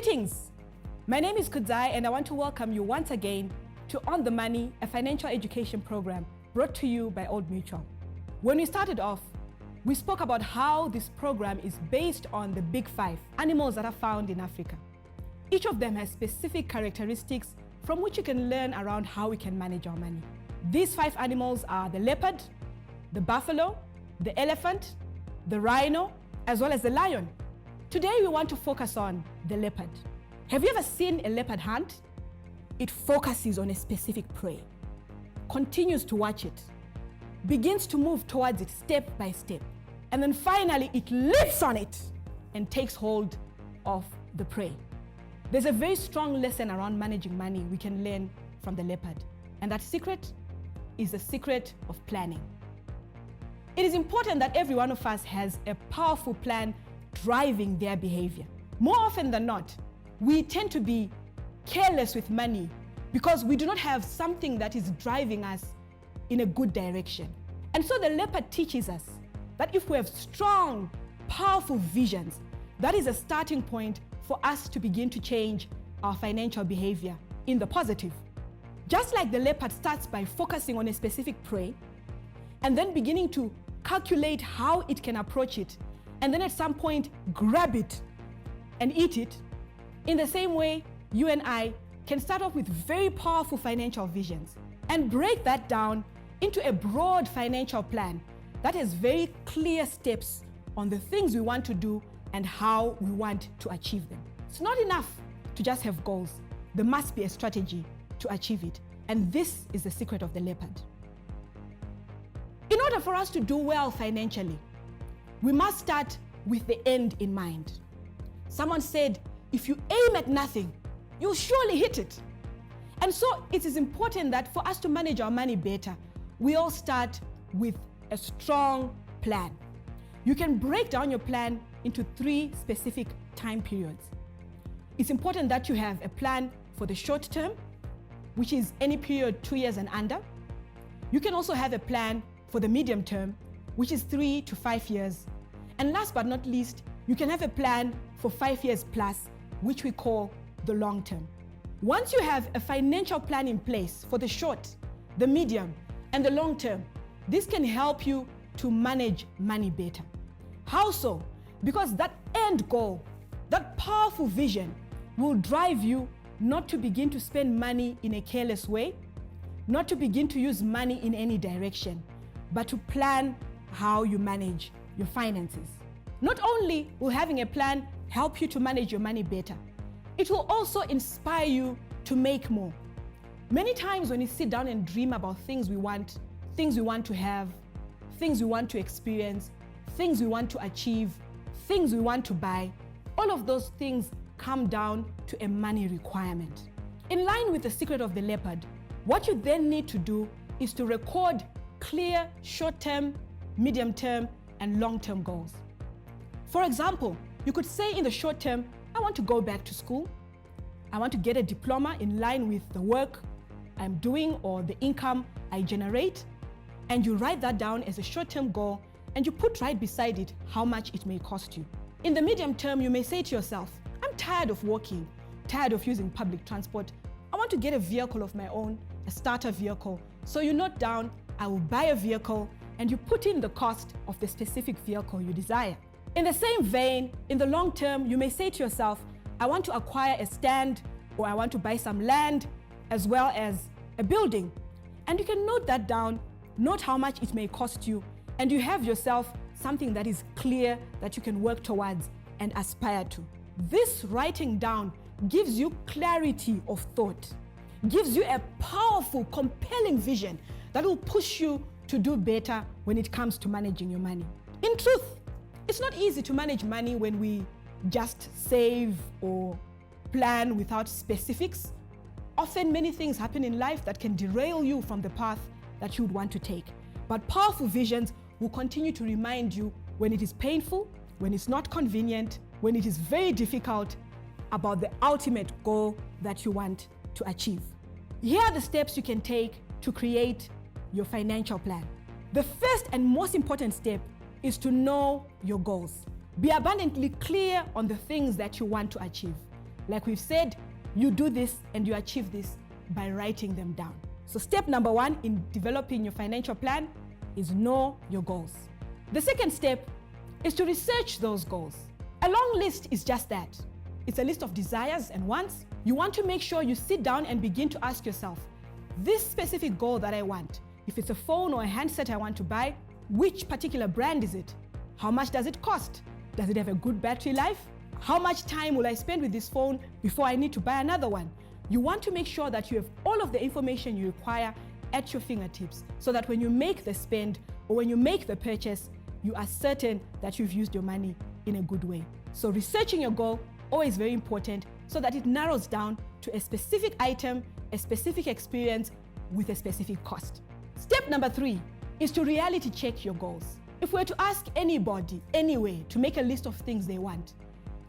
Greetings! My name is Kudzai and I want to welcome you once again to On the Money, a financial education program brought to you by Old Mutual. When we started off, we spoke about how this program is based on the big 5 animals that are found in Africa. Each of them has specific characteristics from which you can learn around how we can manage our money. These 5 animals are the leopard, the buffalo, the elephant, the rhino, as well as the lion. Today we want to focus on the leopard. Have you ever seen a leopard hunt? It focuses on a specific prey, continues to watch it, begins to move towards it step by step, and then finally it leaps on it and takes hold of the prey. There's a very strong lesson around managing money we can learn from the leopard, and that secret is the secret of planning. It is important that every one of us has a powerful plan driving their behavior. More often than not, we tend to be careless with money because we do not have something that is driving us in a good direction. And so the leopard teaches us that if we have strong, powerful visions, that is a starting point for us to begin to change our financial behavior in the positive. Just like the leopard starts by focusing on a specific prey and then beginning to calculate how it can approach it, and then at some point grab it and eat it, in the same way, you and I can start off with very powerful financial visions and break that down into a broad financial plan that has very clear steps on the things we want to do and how we want to achieve them. It's not enough to just have goals. There must be a strategy to achieve it. And this is the secret of the leopard. In order for us to do well financially, we must start with the end in mind. Someone said, if you aim at nothing, you'll surely hit it. And so it is important that for us to manage our money better, we all start with a strong plan. You can break down your plan into 3 specific time periods. It's important that you have a plan for the short term, which is any period 2 years and under. You can also have a plan for the medium term, which is 3 to 5 years. And last but not least, you can have a plan for 5 years plus, which we call the long term. Once you have a financial plan in place for the short, the medium, and the long term, this can help you to manage money better. How so? Because that end goal, that powerful vision, will drive you not to begin to spend money in a careless way, not to begin to use money in any direction, but to plan how you manage your finances. Not only will having a plan help you to manage your money better, it will also inspire you to make more. Many times when you sit down and dream about things we want to have, things we want to experience, things we want to achieve, things we want to buy, all of those things come down to a money requirement. In line with the secret of the leopard, what you then need to do is to record clear short-term, medium-term, and long-term goals. For example, you could say in the short term, I want to go back to school. I want to get a diploma in line with the work I'm doing or the income I generate. And you write that down as a short-term goal and you put right beside it how much it may cost you. In the medium term, you may say to yourself, I'm tired of walking, tired of using public transport. I want to get a vehicle of my own, a starter vehicle. So you note down, I will buy a vehicle, and you put in the cost of the specific vehicle you desire. In the same vein, in the long term, you may say to yourself, I want to acquire a stand, or I want to buy some land, as well as a building. And you can note that down, note how much it may cost you, and you have yourself something that is clear that you can work towards and aspire to. This writing down gives you clarity of thought, gives you a powerful, compelling vision that will push you to do better when it comes to managing your money. In truth, it's not easy to manage money when we just save or plan without specifics. Often many things happen in life that can derail you from the path that you would want to take. But powerful visions will continue to remind you when it is painful, when it's not convenient, when it is very difficult, about the ultimate goal that you want to achieve. Here are the steps you can take to create your financial plan. The first and most important step is to know your goals. Be abundantly clear on the things that you want to achieve. Like we've said, you do this and you achieve this by writing them down. So step number 1 in developing your financial plan is know your goals. The second step is to research those goals. A long list is just that. It's a list of desires and wants. You want to make sure you sit down and begin to ask yourself, this specific goal that I want, if it's a phone or a handset I want to buy, which particular brand is it? How much does it cost? Does it have a good battery life? How much time will I spend with this phone before I need to buy another one? You want to make sure that you have all of the information you require at your fingertips so that when you make the spend or when you make the purchase, you are certain that you've used your money in a good way. So researching your goal, always very important so that it narrows down to a specific item, a specific experience with a specific cost. Step number 3 is to reality check your goals. If we're to ask anybody, anyway, to make a list of things they want,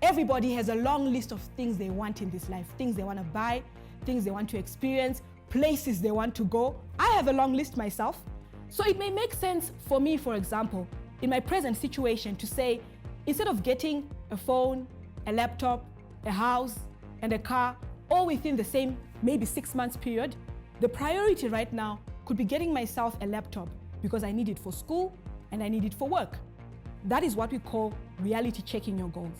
everybody has a long list of things they want in this life, things they want to buy, things they want to experience, places they want to go. I have a long list myself. So it may make sense for me, for example, in my present situation to say, instead of getting a phone, a laptop, a house, and a car, all within the same maybe 6 months period, the priority right now could be getting myself a laptop because I need it for school and I need it for work. That is what we call reality checking your goals.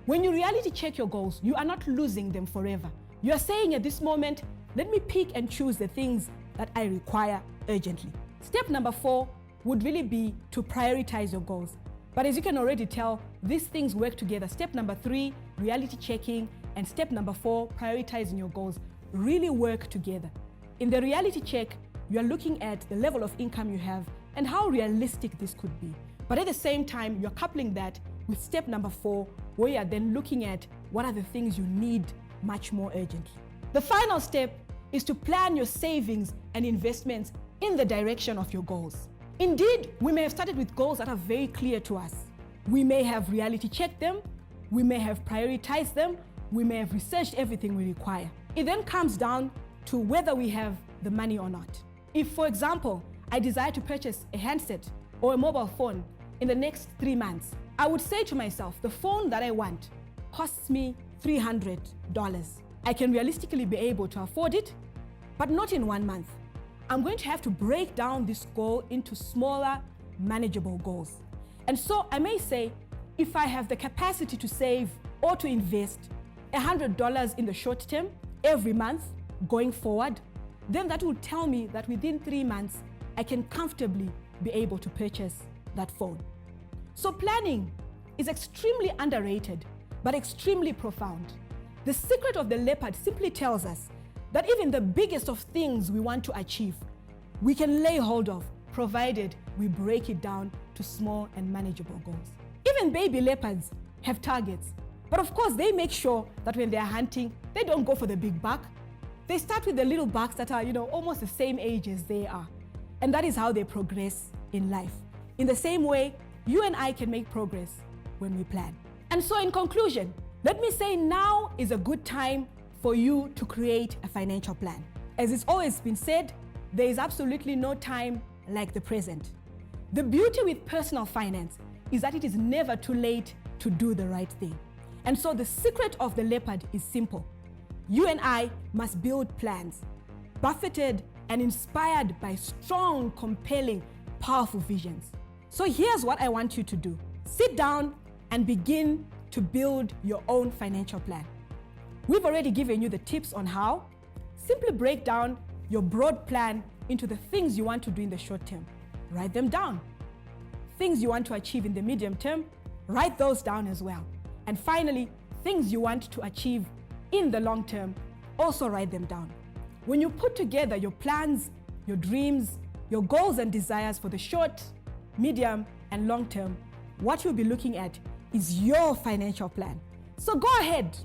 When you reality check your goals, you are not losing them forever. You are saying at this moment, let me pick and choose the things that I require urgently. Step number 4 would really be to prioritize your goals. But as you can already tell, these things work together. Step number 3, reality checking, and step number 4, prioritizing your goals, really work together. In the reality check, you are looking at the level of income you have and how realistic this could be. But at the same time, you're coupling that with step number 4, where you are then looking at what are the things you need much more urgently. The final step is to plan your savings and investments in the direction of your goals. Indeed, we may have started with goals that are very clear to us. We may have reality checked them, we may have prioritized them, we may have researched everything we require. It then comes down to whether we have the money or not. If, for example, I desire to purchase a handset or a mobile phone in the next 3 months, I would say to myself, the phone that I want costs me $300. I can realistically be able to afford it, but not in 1 month. I'm going to have to break down this goal into smaller, manageable goals. And so I may say, if I have the capacity to save or to invest $100 in the short term every month going forward, then that will tell me that within 3 months, I can comfortably be able to purchase that phone. So planning is extremely underrated, but extremely profound. The secret of the leopard simply tells us that even the biggest of things we want to achieve, we can lay hold of, provided we break it down to small and manageable goals. Even baby leopards have targets, but of course they make sure that when they're hunting, they don't go for the big buck. They start with the little bucks that are, almost the same age as they are. And that is how they progress in life. In the same way, you and I can make progress when we plan. And so in conclusion, let me say now is a good time for you to create a financial plan. As it's always been said, there is absolutely no time like the present. The beauty with personal finance is that it is never too late to do the right thing. And so the secret of the leopard is simple. You and I must build plans, buffeted and inspired by strong, compelling, powerful visions. So here's what I want you to do. Sit down and begin to build your own financial plan. We've already given you the tips on how. Simply break down your broad plan into the things you want to do in the short term. Write them down. Things you want to achieve in the medium term, write those down as well. And finally, things you want to achieve in the long term, also write them down. When you put together your plans, your dreams, your goals and desires for the short, medium, and long term, what you'll be looking at is your financial plan. So go ahead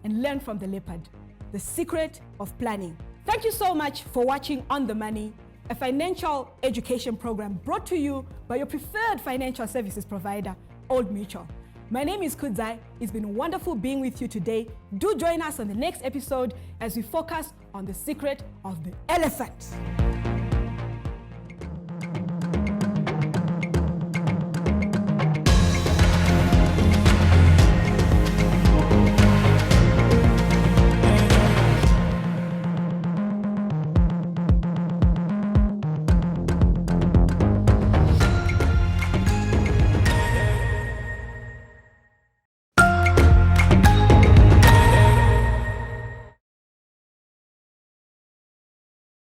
and learn from the leopard, the secret of planning. Thank you so much for watching On the Money, a financial education program brought to you by your preferred financial services provider, Old Mutual. My name is Kudzai. It's been wonderful being with you today. Do join us on the next episode as we focus on the secret of the elephant.